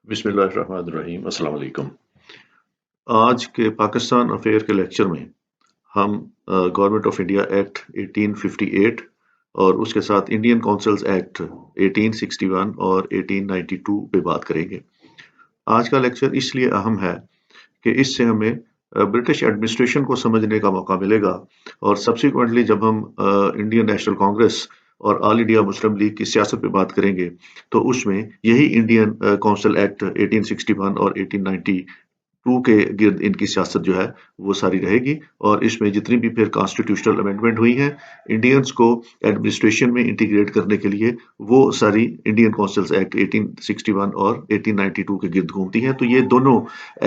बिस्मिल्लाहिर्रहमानिर्रहीम। अस्सलाम वालेकुम। आज के पाकिस्तान अफेयर के लेक्चर में हम गवर्नमेंट ऑफ इंडिया एक्ट 1858 और उसके साथ इंडियन काउंसिल्स एक्ट 1861 और 1892 पे बात करेंगे। आज का लेक्चर इसलिए अहम है कि इससे हमें ब्रिटिश एडमिनिस्ट्रेशन को समझने का मौका मिलेगा और सब्सिक्वेंटली जब हम इंडियन नेशनल कांग्रेस और ऑल इंडिया मुस्लिम लीग की सियासत पे बात करेंगे तो उसमें यही इंडियन काउंसिल एक्ट 1861 और 1892 के गिर्द इनकी सियासत जो है वो सारी रहेगी और इसमें जितनी भी फिर कॉन्स्टिट्यूशनल अमेंडमेंट हुई हैं इंडियंस को एडमिनिस्ट्रेशन में इंटीग्रेट करने के लिए वो सारी इंडियन काउंसिल्स एक्ट 1861 और 1892 के गिर्द घूमती हैं। तो ये दोनों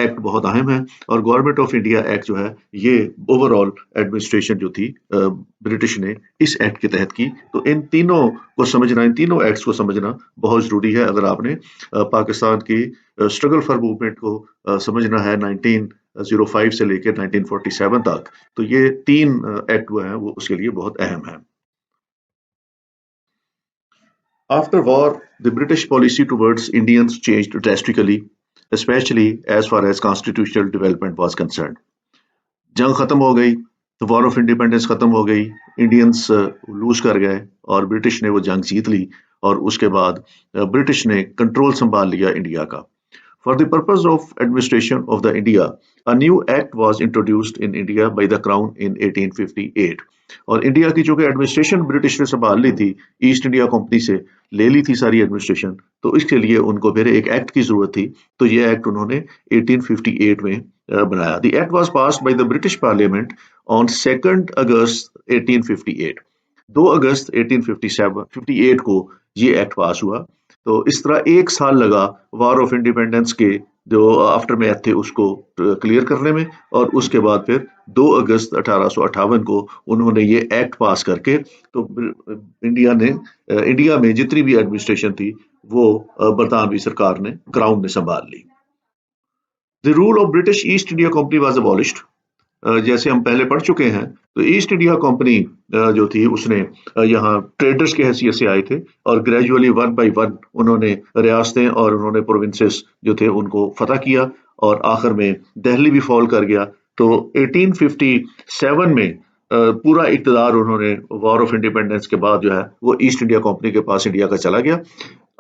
एक्ट बहुत अहम है और गवर्नमेंट ऑफ इंडिया एक्ट जो है ये ओवरऑल एडमिनिस्ट्रेशन जो थी ब्रिटिश ने इस एक्ट के तहत की। तो इन तीनों को समझना, इन तीनों एक्ट्स को समझना बहुत जरूरी है अगर आपने पाकिस्तान की स्ट्रगल फॉर मूवमेंट को समझना है 1905 से लेकर 1947 तक। तो ये तीन एक्ट वो हैं वो उसके लिए बहुत अहम है। After war, the British policy towards Indians changed drastically, especially as far as constitutional development was concerned. जंग खत्म हो गई तो वॉर ऑफ इंडिपेंडेंस खत्म हो गई, इंडियंस लूज कर गए और ब्रिटिश ने वो जंग जीत ली और उसके बाद ब्रिटिश ने कंट्रोल संभाल लिया इंडिया का। For the purpose of administration of the India, a new act was introduced in India by the Crown in 1858. और इंडिया की चूंकि एडमिनिस्ट्रेशन ब्रिटिश ने संभाल ली थी, ईस्ट इंडिया कंपनी से ले ली थी सारी एडमिनिस्ट्रेशन, तो इसके लिए उनको फिर एक एक्ट की जरूरत थी। तो ये एक्ट उन्होंने 1858 में बनाया। The act was passed by the British Parliament on 2 अगस्त 1858। 2 अगस्त 1858 को ये एक्ट पास हुआ। तो इस तरह एक साल लगा वॉर ऑफ इंडिपेंडेंस के जो आफ्टर मैथ थे उसको क्लियर करने में और उसके बाद फिर 2 अगस्त 1858 को उन्होंने ये एक्ट पास करके तो इंडिया में जितनी भी एडमिनिस्ट्रेशन थी वो बरतानवी सरकार ने, क्राउन ने संभाल ली। The rule of British East India company was abolished. जैसे हम पहले पढ़ चुके हैं तो ईस्ट इंडिया कंपनी जो थी उसने यहाँ ट्रेडर्स की हैसियत से आए थे और ग्रेजुअली वन बाय वन उन्होंने रियासतें और उन्होंने प्रोविंसेस जो थे उनको फतह किया और आखिर में दिल्ली भी फॉल कर गया। तो 1857 में पूरा इक़्तिदार उन्होंने वॉर ऑफ इंडिपेंडेंस के बाद जो है वो ईस्ट इंडिया कंपनी के पास इंडिया का चला गया।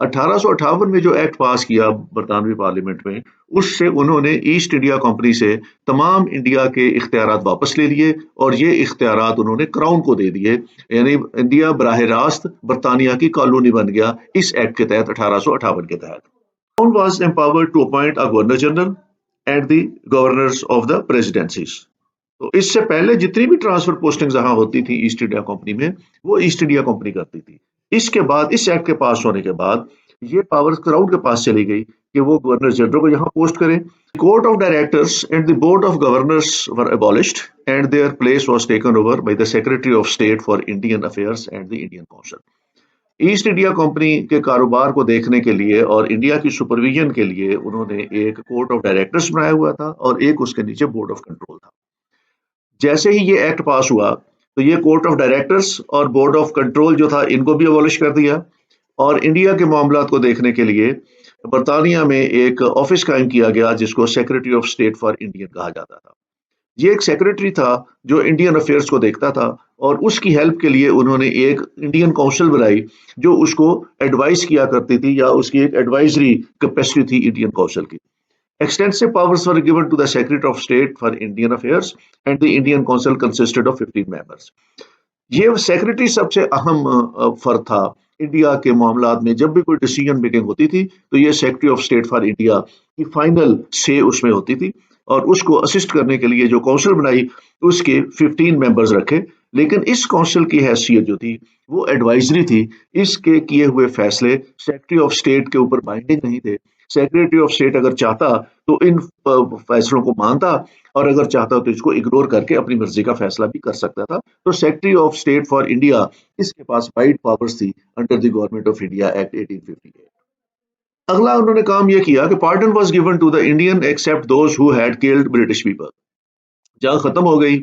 1858 में जो एक्ट पास किया बरतानवी पार्लियामेंट में उससे उन्होंने ईस्ट इंडिया कंपनी से तमाम इंडिया के इख्तियारात वापस ले लिए और ये इख्तियारात उन्होंने क्राउन को दे दिए, यानी इंडिया बराह रास्त बरतानिया की कॉलोनी बन गया इस एक्ट के तहत 1858 के तहत। Crown was empowered to appoint a governor general and the governors of the presidencies. तो इससे पहले जितनी भी ट्रांसफर पोस्टिंग जहां होती थी ईस्ट इंडिया कंपनी में वो ईस्ट इंडिया कंपनी करती थी। इसके बाद इस एक्ट के पास होने के बाद ये पावर क्राउन के पास चली गई कि वो गवर्नर जनरल को यहाँ पोस्ट करें। Court of directors and the board of governors were abolished and their place was taken over by the secretary of state for Indian affairs and the Indian council. East India company के कारोबार को देखने के लिए और India की supervision के लिए उन्होंने एक कोर्ट ऑफ डायरेक्टर्स बनाया हुआ था और एक उसके नीचे बोर्ड ऑफ कंट्रोल था। जैसे ही ये एक्ट पास हुआ तो ये कोर्ट ऑफ डायरेक्टर्स और बोर्ड ऑफ कंट्रोल जो था इनको भी अबॉलिश कर दिया और इंडिया के मामलात को देखने के लिए बरतानिया में एक ऑफिस कायम किया गया जिसको secretary of state for Indian कहा जाता था। ये एक सेक्रेटरी था जो इंडियन अफेयर्स को देखता था और उसकी हेल्प के लिए उन्होंने एक इंडियन काउंसिल बनाई जो उसको एडवाइस किया करती थी या उसकी एक एडवाइजरी कैपेसिटी थी इंडियन काउंसिल की। Extensive powers were given to the Secretary of State for Indian Affairs and the Indian Council consisted of 15 members. ये सेक्रेटरी सबसे अहम फर्द था इंडिया के मामलात में। जब भी कोई डिसीजन मेकिंग होती थी तो ये secretary of state for India की फाइनल से उसमें होती थी और उसको असिस्ट करने के लिए जो काउंसिल बनाई उसके 15 मेंबर्स रखे। लेकिन इस काउंसिल की हैसियत जो थी वो एडवाइजरी थी, इसके किए हुए फैसले सेक्रेटरी ऑफ स्टेट के ऊपर बाइंडिंग नहीं थे। सेक्रेटरी ऑफ स्टेट अगर चाहता तो इन फैसलों को मानता और अगर चाहता तो इसको इग्नोर करके अपनी मर्जी का फैसला भी कर सकता था। तो secretary of state for India इसके पास वाइड पावर्स थी under the government of India act 1858। अगला उन्होंने काम यह किया कि pardon was given to the Indian except those who had killed British people. जंग खत्म हो गई,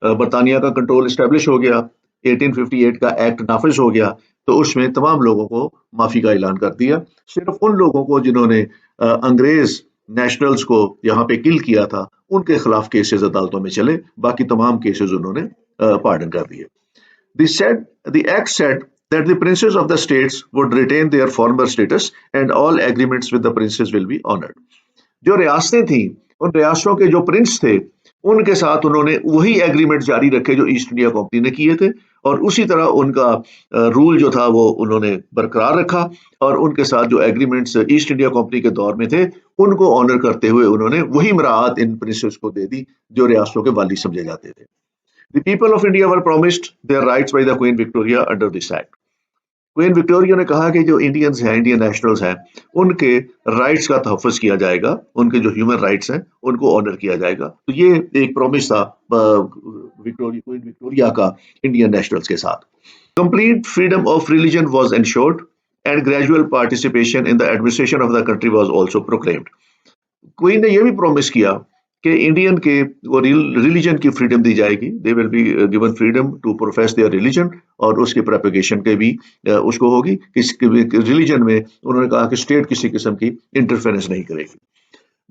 बरतानिया का कंट्रोल एस्टेब्लिश हो गया, 1858 का एक्ट नाफिज हो गया तो उसमें तमाम लोगों को माफी का ऐलान कर दिया। सिर्फ उन लोगों को जिन्होंने अंग्रेज नेशनल्स को यहाँ पे किल किया था, उनके खिलाफ केसेस अदालतों में चले, बाकी तमाम केसेस उन्होंने पार्डन कर दिए। The act said that the princes of the states would retain their former status and all agreements with the princes will be honored. जो रियासतें थी, उन रियासतों के जो प्रिंस थे, उनके साथ उन्होंने वही एग्रीमेंट जारी रखे जो ईस्ट इंडिया कंपनी ने किए थे, और उसी तरह उनका रूल जो था वो उन्होंने बरकरार रखा, और उनके साथ जो एग्रीमेंट्स ईस्ट इंडिया कंपनी के दौर में थे उनको ऑनर करते हुए उन्होंने वही मराहत इन प्रिंसेस को दे दी जो रियासतों के वाली समझे जाते थे। The people of India were promised their rights by the Queen Victoria under this act. Queen Victoria ने कहा कि जो इंडियंस हैं, इंडियन नेशनल्स हैं, उनके राइट्स का तहफ़्फ़ुज़ किया जाएगा, उनके जो ह्यूमन राइट्स हैं उनको ऑनर किया जाएगा। तो ये एक प्रॉमिस था क्वीन विक्टोरिया का इंडियन नेशनल्स के साथ। Complete freedom of religion was ensured and gradual participation in the administration of the country was also proclaimed. Queen ने यह भी प्रॉमिस किया कि इंडियन के वो रिलीजन की फ्रीडम दी जाएगी, they will be given freedom to profess their religion, और उसके प्रोपेगेशन के भी उसको होगी। रिलीजन में उन्होंने कहा कि स्टेट किसी किस्म की इंटरफेरेंस नहीं करेगी।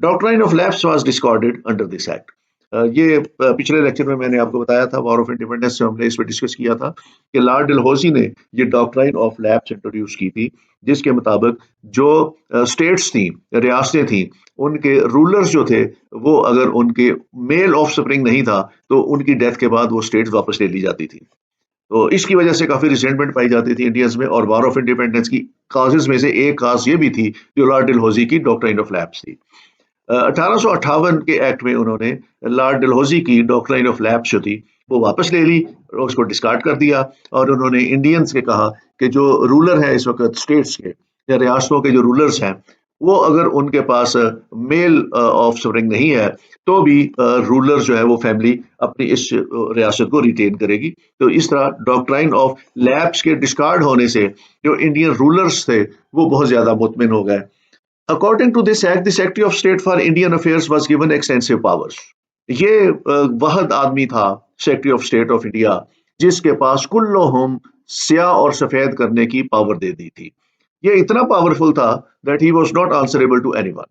Doctrine of lapse was discarded under this act. ये पिछले लेक्चर में मैंने आपको बताया था, वॉर ऑफ इंडिपेंडेंस से हमने इस पर डिस्कस किया था कि लॉर्ड डलहौजी ने ये डॉक्ट्राइन ऑफ लैप्स इंट्रोड्यूस की थी, जिसके मुताबिक जो स्टेट्स थी, रियासतें थी, उनके रूलर्स जो थे वो अगर उनके मेल ऑफ स्प्रिंग नहीं था तो उनकी डेथ के बाद वो स्टेट्स वापस ले ली जाती थी। तो इसकी वजह से काफी रिसेंटमेंट पाई जाती थी इंडियंस में, और वॉर ऑफ इंडिपेंडेंस की काजेज में से एक काज ये भी थी जो लॉर्ड डलहौजी की डॉक्ट्राइन ऑफ लैप्स थी। 1858 के एक्ट में उन्होंने लॉर्ड डलहौजी की डॉक्ट्राइन ऑफ लैप्स जो थी वो वापस ले ली और उसको डिस्कार्ड कर दिया, और उन्होंने इंडियंस के कहा कि जो रूलर है इस वक्त स्टेट्स के या रियासतों के जो रूलर्स हैं, वो अगर उनके पास मेल ऑफ स्प्रिंग नहीं है तो भी रूलर जो है वो फैमिली अपनी इस रियासत को रिटेन करेगी। तो इस तरह डॉक्ट्राइन ऑफ लैप्स के डिस्कार्ड होने से जो इंडियन रूलर्स थे वो बहुत ज्यादा मुतमिन हो गए। According to this act, the Secretary of State for Indian Affairs was given extensive powers. ये वहद आदमी था secretary of state of India जिसके पास कुल्लो हम स्याह और सफेद करने की पावर दे दी थी। ये इतना पावरफुल था that he was not answerable to anyone.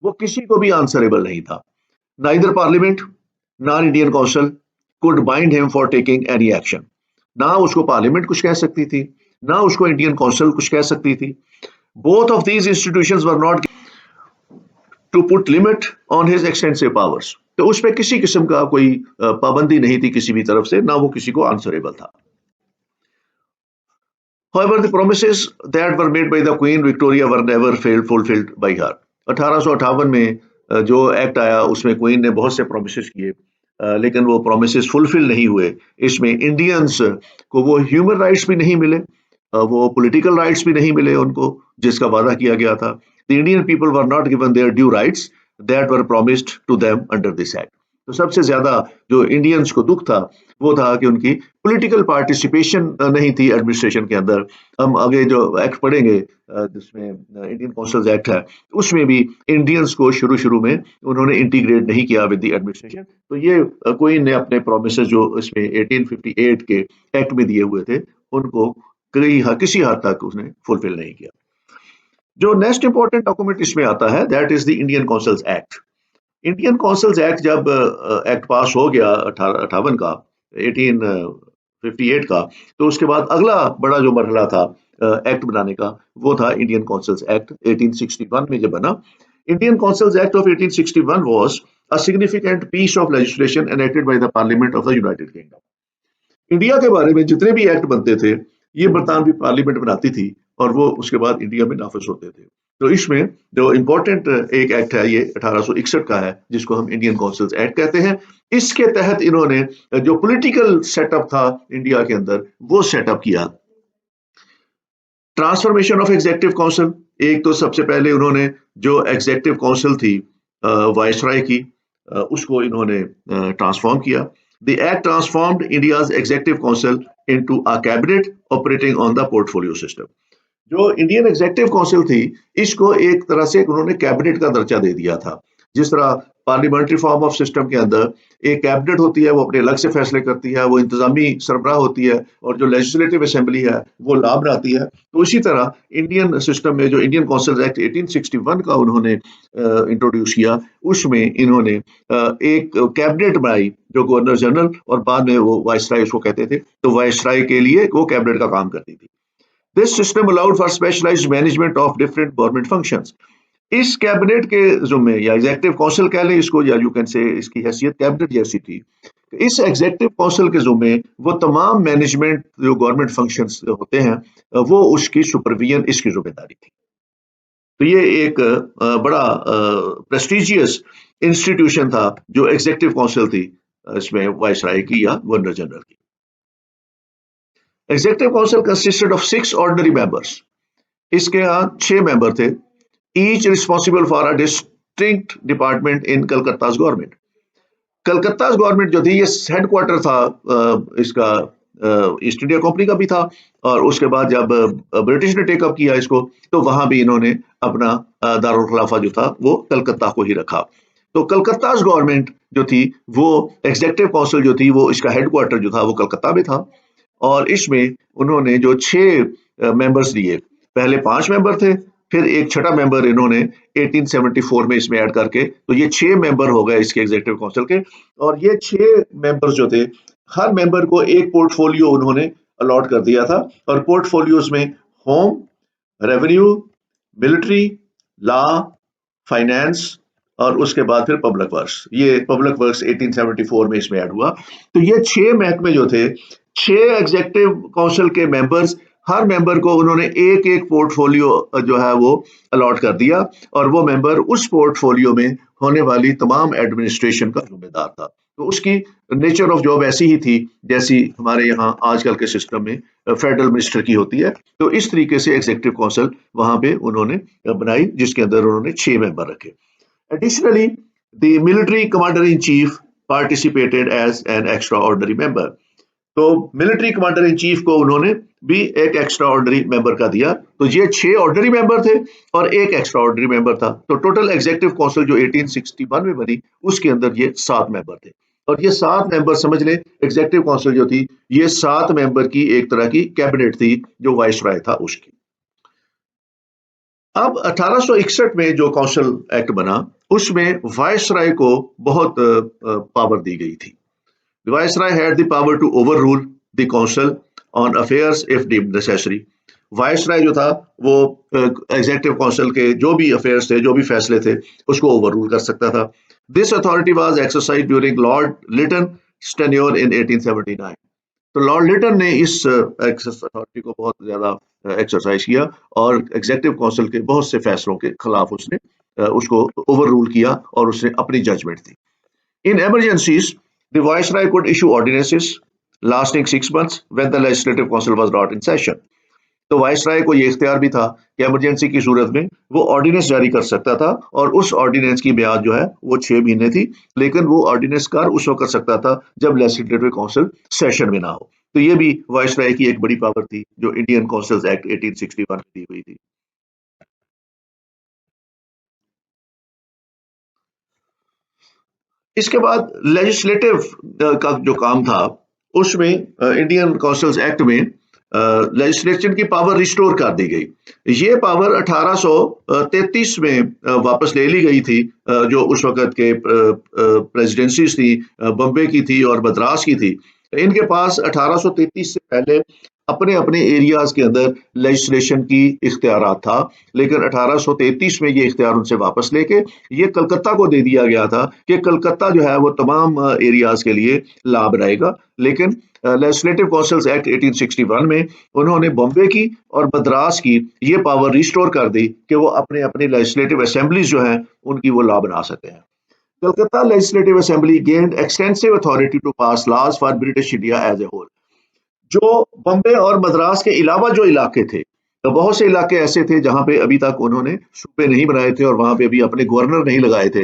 वो किसी को भी आंसरेबल नहीं था। Neither Parliament nor Indian Council could bind him for taking any action. ना उसको पार्लियामेंट कुछ कह सकती थी, ना उसको इंडियन काउंसिल कुछ कह सकती थी। Both of these institutions were not to put limit on his extensive powers. तो उस पर किसी किस्म का कोई पाबंदी नहीं थी किसी भी तरफ से, ना वो किसी को आंसरेबल था। However, the promises that were made by the Queen Victoria were never fulfilled by her. 1858 में जो एक्ट आया उसमें क्वीन ने बहुत से प्रोमिसेस किए, लेकिन वो प्रोमिसेस फुलफिल नहीं हुए। इसमें इंडियंस को वो ह्यूमन राइट्स भी नहीं मिले, वो पॉलिटिकल राइट्स भी नहीं मिले उनको जिसका वादा किया गया था। The Indian people were not given their due rights that were promised to them under this act. तो सबसे ज्यादा जो इंडियंस को दुख था वो था कि उनकी पॉलिटिकल पार्टिसिपेशन नहीं थी एडमिनिस्ट्रेशन के अंदर। हम आगे जो एक्ट पढ़ेंगे जिसमें इंडियन काउंसिल्स एक्ट है, उसमें भी इंडियंस को शुरू में उन्होंने इंटीग्रेट नहीं किया विद द एडमिनिस्ट्रेशन। तो ये क्वीन ने अपने प्रोमिसेस जो इसमें 1858 के एक्ट में दिए हुए थे उनको किसी हद तक उसने फुलफिल नहीं किया। जो नेक्स्ट इंपॉर्टेंट डॉक्यूमेंट इसमें आता है that is the Indian councils act. Indian councils act जब एक्ट पास हो गया 1858 का 1858 का, तो उसके बाद अगला बड़ा जो मरहला था एक्ट बनाने का वो था इंडियन काउंसिल्स एक्ट 1861 में जब बना। Indian councils act of 1861 was a significant piece of legislation enacted by the parliament of the United Kingdom. India के बारे में जितने भी एक्ट बनते थे ये बरतानवी पार्लियामेंट बनाती थी और वो उसके बाद इंडिया में नाफिज होते थे। तो इसमें जो इम्पोर्टेंट एक एक्ट है ये 1861 का है जिसको हम इंडियन काउंसिल्स एक्ट कहते हैं। इसके तहत इन्होंने जो पॉलिटिकल सेटअप था इंडिया के अंदर वो सेटअप किया। ट्रांसफॉर्मेशन ऑफ एग्जीक्यूटिव काउंसिल, एक तो सबसे पहले उन्होंने जो एग्जीक्यूटिव काउंसिल थी वायसराय की उसको इन्होंने ट्रांसफॉर्म किया। The act transformed India's executive council into a cabinet operating on the portfolio system. जो इंडियन एग्जीक्यूटिव काउंसिल थी इसको एक तरह से उन्होंने कैबिनेट का दर्जा दे दिया था। जिस तरह पार्लियामेंट्री फॉर्म ऑफ सिस्टम के अंदर एक कैबिनेट होती है, वो अपने अलग से फैसले करती है, वो इंतजामी सरबराह होती है, और जो लेजिस्लेटिव असेंबली है वो लॉ बनाती है। तो इसी तरह इंडियन सिस्टम में जो इंडियन काउंसिल एक्ट 1861 का उन्होंने इंट्रोड्यूस किया, उसमें इन्होंने एक कैबिनेट बनाई जो गवर्नर जनरल और बाद में वो वाइसराय उसको कहते थे, तो वाइसराय के लिए वो कैबिनेट का काम करती थी। This system allowed for specialised management of different government functions. इस कैबिनेट के जुम्मे या एग्जेक्टिव काउंसिल कह लें इसको, या यू कैन से इसकी हैसियत कैबिनेट जैसी थी। इस एग्जेक्टिव काउंसिल के जुम्मे वो तमाम मैनेजमेंट जो गवर्नमेंट फंक्शंस होते हैं वो उसकी सुपरविजन इसकी जिम्मेदारी थी। तो ये एक बड़ा प्रेस्टिजियस इंस्टीट्यूशन था जो एग्जेक्टिव काउंसिल थी, इसमें वाइसराय की या गवर्नर जनरल की। Executive council consisted of 6 ordinary members. इसके यहाँ 6 मेंबर थे, each responsible for a distinct department in Calcutta government. Calcutta government जो थी, ये हेडक्वार्टर था इसका ईस्ट इंडिया कंपनी का भी था, और उसके बाद जब ब्रिटिश ने टेकअप किया इसको, तो वहां भी इन्होंने अपना दारुल खिलाफा जो था वो कलकत्ता को ही रखा। तो कलकत्ता गवर्नमेंट जो थी वो एग्जेक्टिव काउंसिल जो थी वो इसका हेडक्वार्टर जो था वो कलकत्ता में था, और इसमें उन्होंने जो 6 मेंबर्स दिए, पहले 5 मेंबर थे, फिर एक छठा मेंबर इन्होंने 1874 में इसमें ऐड करके, तो ये 6 मेंबर हो गए इसके एग्जेक्टिव काउंसिल के। और ये 6 मेंबर्स जो थे, हर मेंबर को एक पोर्टफोलियो उन्होंने अलॉट कर दिया था, और पोर्टफोलियोज में home, revenue, military, law, finance और उसके बाद फिर पब्लिक वर्क्स। ये पब्लिक वर्क्स 1874 में इसमें ऐड हुआ। तो ये 6 महकमे जो थे, 6 एग्जेक्टिव काउंसिल के मेंबर्स, हर मेंबर को उन्होंने एक एक पोर्टफोलियो जो है वो अलॉट कर दिया, और वो मेंबर उस पोर्टफोलियो में होने वाली तमाम एडमिनिस्ट्रेशन का जिम्मेदार था। तो उसकी नेचर ऑफ जॉब ऐसी ही थी जैसी हमारे यहाँ आजकल के सिस्टम में फेडरल मिनिस्टर की होती है। तो इस तरीके से एग्जेक्टिव काउंसिल वहां पे उन्होंने बनाई, जिसके अंदर उन्होंने 6 मेंबर रखे। Additionally, the military commander in chief participated as an extraordinary member. तो मिलिट्री कमांडर इन चीफ को उन्होंने भी एक एक्स्ट्रा ऑर्डिनरी मेंबर का दिया। तो ये 6 ऑर्डिनरी मेंबर थे और एक एक्स्ट्रा ऑर्डिनरी मेंबर था। तो टोटल एग्जेक्टिव काउंसिल जो 1861 में बनी, उसके अंदर ये 7 मेंबर थे, और ये 7 मेंबर समझ लें, एग्जेक्टिव काउंसिल जो थी ये 7 मेंबर की एक तरह की कैबिनेट थी जो वाइसराय था उसकी। अब 1861 में जो काउंसिल एक्ट बना, उसमें वाइसराय को बहुत पावर दी गई थी। The Viceroy had the power to overrule the council on affairs if deemed necessary. Viceroy जो था वो एग्जेक्टिव काउंसिल के जो भी अफेयर्स थे, जो भी फैसले थे, उसको ओवररूल कर सकता था। This authority was exercise during lord Lytton tenure in 1879। तो लॉर्ड लिटन ने इस अथॉरिटी को बहुत ज्यादा एक्सरसाइज किया, और एग्जेक्टिव काउंसिल के बहुत से फैसलों के खिलाफ उसने उसको ओवररूल किया, और उसने अपनी जजमेंट दी। In emergencies the viceroy could issue ordinances lasting 6 months when the legislative council was not in session. तो वाइसराय को ये इख्तियार भी था कि इमरजेंसी की सूरत में वो ऑर्डिनेंस जारी कर सकता था, और उस ऑर्डिनेंस की ब्याज जो है वो 6 महीने थी, लेकिन वो ऑर्डिनेंस कार उस वक्त कर सकता था जब लेजिस्लेटिव काउंसिल सेशन में ना हो। तो ये भी वाइसराय की एक बड़ी पावर थी जो इंडियन काउंसिल्स एक्ट 1861 में दी हुई थी। इसके बाद लेजिस्लेटिव का जो काम था, उसमें इंडियन काउंसिल्स एक्ट में लेजिस्लेशन की पावर रिस्टोर कर दी गई। ये पावर 1833 में वापस ले ली गई थी, जो उस वक्त के प्रेसिडेंसीज थी, बम्बे की थी और मद्रास की थी। इनके पास 1833 से पहले अपने अपने एरियाज के अंदर लेजिस्लेशन की इख्तियारात था, लेकिन 1833 में ये इख्तियार उनसे वापस लेके ये कलकत्ता को दे दिया गया था कि कलकत्ता जो है वो तमाम एरियाज के लिए लॉ बनाएगा। लेकिन लेजिस्लेटिव काउंसिल्स एक्ट 1861 में उन्होंने बॉम्बे की और मद्रास की ये पावर रिस्टोर कर दी कि वो अपने अपने लेजिस्लेटिव असेंबलीज जो हैं उनकी वो लॉ बना सकते हैं। Calcutta legislative assembly gained extensive authority to pass laws for British India as a whole. जो बम्बे और मद्रास के अलावा जो इलाके थे, तो बहुत से इलाके ऐसे थे जहां पे अभी तक उन्होंने सूबे नहीं बनाए थे और वहां पे अभी अपने गवर्नर नहीं लगाए थे।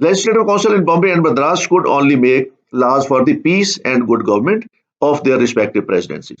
Legislative Council in Bombay and Madras could only make laws for the peace and good government of their respective presidencies.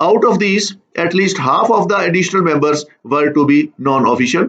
Out of these, at least half of the additional members were to be non-official,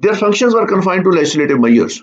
Their functions were confined to legislative measures.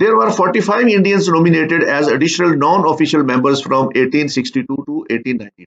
There were 45 Indians nominated as additional non-official members from 1862 to 1892.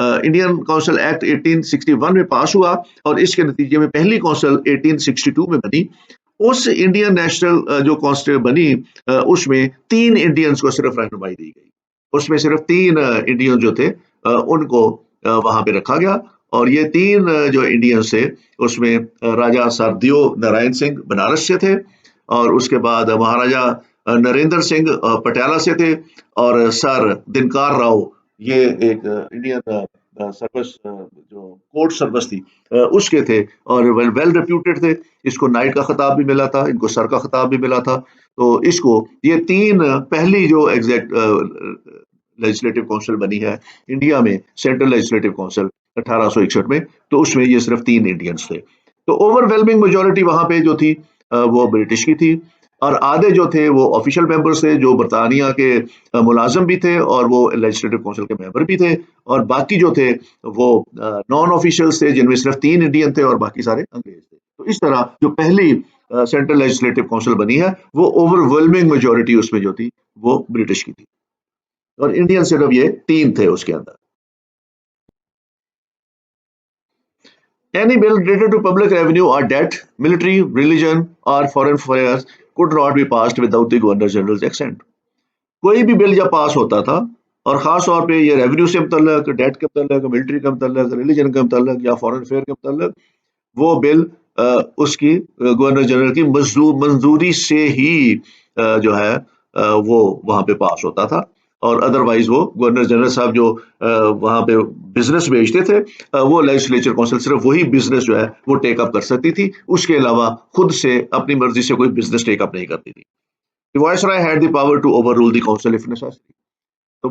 Indian council act 1861 में पास हुआ और इसके नतीजे में पहली council 1862 में बनी। उस इंडियन नेशनल जो काउंसिल बनी उसमें 3 इंडियंस को सिर्फ रहनुमाई दी गई। उसमें सिर्फ 3 इंडियन जो थे उनको वहां पे रखा गया और ये 3 जो इंडियंस थे उसमें राजा सरदियो नारायण सिंह बनारस से थे और उसके बाद महाराजा नरेंद्र सिंह पटियाला से थे और सर दिनकार राव ये एक इंडियन सर्विस जो कोर्ट सर्विस थी उसके थे और वेल रेप्यूटेड थे। इसको नाइट का खिताब भी मिला था, इनको सर का खिताब भी मिला था। तो इसको ये 3 पहली जो एग्जैक्ट लेजिस्लेटिव काउंसिल बनी है इंडिया में, सेंट्रल लेजिस्लेटिव काउंसिल 1861 में, तो उसमें ये सिर्फ 3 इंडियंस थे। तो ओवरवेलमिंग मेजोरिटी वहां पे जो थी वो ब्रिटिश की थी और आधे जो थे वो ऑफिशियल मेंबर्स थे जो बरतानिया के मुलाजिम भी थे और वो लेजिस्लेटिव काउंसिल के मेंबर भी थे और बाकी जो थे वो नॉन ऑफिशियल्स थे जिनमें सिर्फ 3 इंडियन थे और बाकी सारे अंग्रेज थे। तो इस तरह जो पहली सेंट्रल लेजिस्लेटिव काउंसिल बनी है वो ओवरवेलमिंग मेजोरिटी उसमें जो थी वो ब्रिटिश की थी और इंडियन सिर्फ ये 3 थे उसके अंदर। Any bill related to public revenue or debt, military, religion or foreign affairs could not be passed without the Governor General's assent. कोई भी बिल जब पास होता था और खास तौर पे ये रेवेन्यू से मुतल्लक, डेट के मुतल्लक, मिलिट्री के मुतल्लक, रिलीजन के मुतल्लक या फॉरेन अफेयर के मुतल्लक, वो बिल उसकी गवर्नर जनरल की मंजूरी से ही जो है वो वहां पे पास होता था और अदरवाइज वो गवर्नर जनरल साहब जो वहां पे बिजनेस भेजते थे वो लेजिस्लेचर काउंसिल सिर्फ वही बिजनेस जो है वो टेक अप कर सकती थी, उसके अलावा खुद से अपनी मर्जी से कोई बिजनेस टेक अप नहीं करती थी। Viceroy had the power to overrule the council if necessary. तो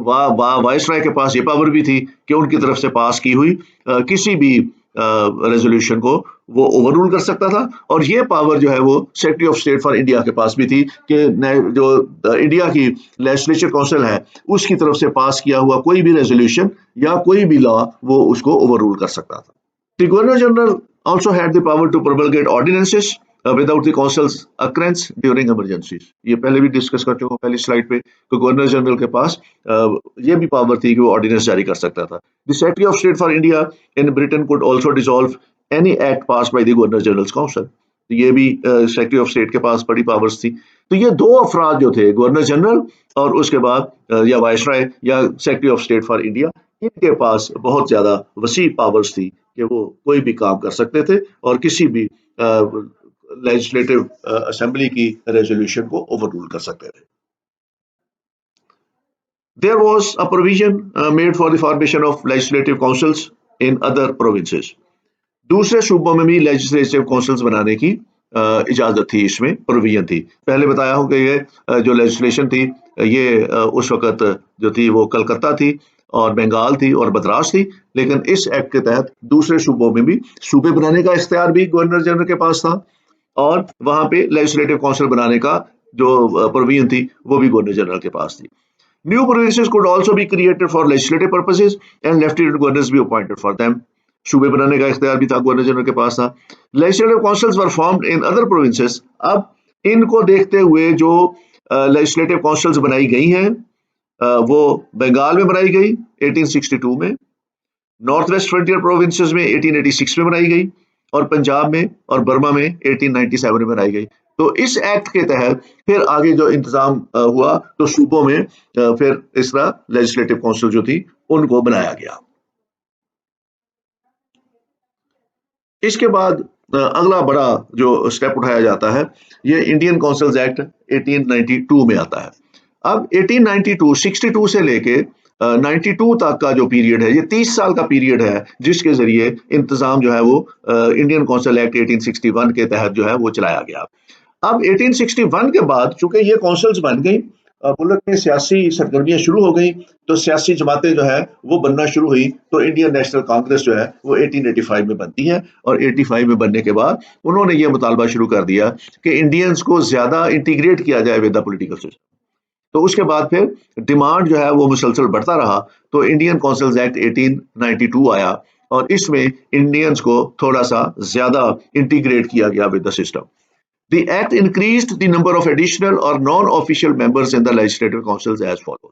वायसराय के पास ये पावर भी थी कि उनकी तरफ से पास की हुई किसी भी रेजोल्यूशन को वो ओवररूल कर सकता था और ये पावर जो है वो secretary of state for India के पास भी थी कि जो इंडिया की लेजिस्लेचर काउंसिल है उसकी तरफ से पास किया हुआ कोई भी रेजोल्यूशन या कोई भी लॉ वो उसको ओवररूल कर सकता था। The governor general also had the power to promulgate ordinances without the council's occurrence during emergencies. ये पहले भी डिस्कस कर चुका हूँ पहली स्लाइड पे कि गवर्नर जनरल के पास ये भी पावर थी कि वो ऑर्डिनेंस जारी कर सकता था। The Secretary of State for India in Britain could also dissolve any act passed by the Governor General's Council. तो ये भी सेक्रेटरी ऑफ स्टेट के पास बड़ी पावर्स थी। तो ये 2 अफराद जो थे गवर्नर जनरल और उसके बाद या वायसराय या secretary of state for India, इनके पास बहुत ज्यादा वसी पावर्स थी कि वो कोई भी काम कर सकते थे और किसी भी लेजिस्लेटिव असेंबली की रेजोल्यूशन को ओवररूल कर सकते थे। There was a provision made for the formation of legislative councils in other provinces. दूसरे सूबों में भी लेजिस्लेटिव काउंसिल्स बनाने की इजाजत थी, इसमें प्रोविजन थी। पहले बताया हो कि ये जो लेजिस्लेशन थी ये उस वक्त जो थी वो कलकत्ता थी और बंगाल थी और मद्रास थी, लेकिन इस एक्ट के तहत दूसरे सूबों में भी सूबे बनाने का इख्तियार भी गवर्नर जनरल के पास था और वहां पे लेजिस्लेटिव काउंसिल बनाने का जो प्रोविजन थी वो भी गवर्नर जनरल के पास थी। New provinces could also be created for legislative purposes and lieutenant governors be appointed for them. सूबे बनाने का इख्तियार भी था गवर्नर जनरल के पास था। Legislative councils were formed in other provinces. अब इनको देखते हुए जो लेजिस्लेटिव काउंसिल्स बनाई गई हैं वो बंगाल में बनाई गई 1862 में, नॉर्थ वेस्ट फ्रंटियर प्रोविंसेस में 1886 में बनाई गई और पंजाब में और बर्मा में 1897 में बनाई गई। तो इस एक्ट के तहत फिर आगे जो इंतजाम हुआ तो सूबों में फिर इस तरह लेजिस्लेटिव काउंसिल जो थी उनको बनाया गया। इसके बाद अगला बड़ा जो स्टेप उठाया जाता है ये इंडियन काउंसिल्स एक्ट 1892 में आता है। अब 1892 62 से लेके 92 तक का जो पीरियड है ये 30 साल का पीरियड है जिसके जरिए इंतजाम जो है वो इंडियन काउंसिल एक्ट 1861 के तहत जो है वो चलाया गया। अब 1861 के बाद चूंकि ये काउंसिल्स बन गई, मुल्क में सियासी सरगर्मियां शुरू हो गई तो सियासी जमातें जो है वो बनना शुरू हुई, तो इंडियन नेशनल कांग्रेस जो है वो 1885 में बनती है और 85 में बनने के बाद उन्होंने ये मुतालबा शुरू कर दिया कि इंडियंस को ज्यादा इंटीग्रेट किया जाए विद द पॉलिटिकल सिस्टम। तो उसके बाद फिर डिमांड जो है वो मुसलसल बढ़ता रहा तो इंडियन काउंसिल्स एक्ट 1892 आया और इसमें इंडियंस को थोड़ा सा ज्यादा इंटीग्रेट किया गया with the system. The act increased the number of additional or non-official members in the legislative councils as follows.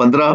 15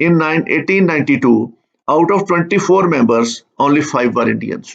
In 1892, out of 24 members, only 5 were Indians.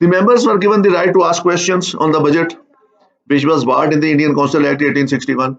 The members were given the right to ask questions on the budget, which was barred in the Indian Council Act 1861.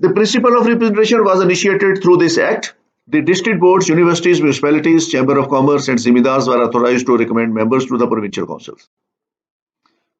The principle of representation was initiated through this act. The district boards, universities, municipalities, chamber of commerce and zemindars were authorized to recommend members to the provincial councils.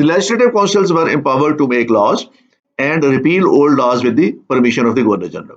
The legislative councils were empowered to make laws and repeal old laws with the permission of the governor general.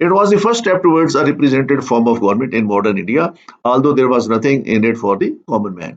It was the first step towards a representative form of government in modern India, although there was nothing in it for the common man.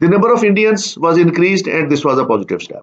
The number of Indians was increased and this was a positive step.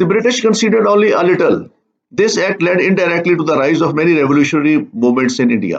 The British considered only a little. This act led indirectly to the rise of many revolutionary movements in India.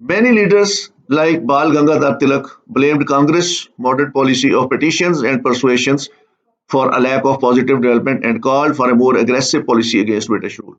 Many leaders like Bal Gangadhar Tilak blamed Congress moderate policy of petitions and persuasions for a lack of positive development and called for a more aggressive policy against British rule.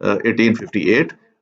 1858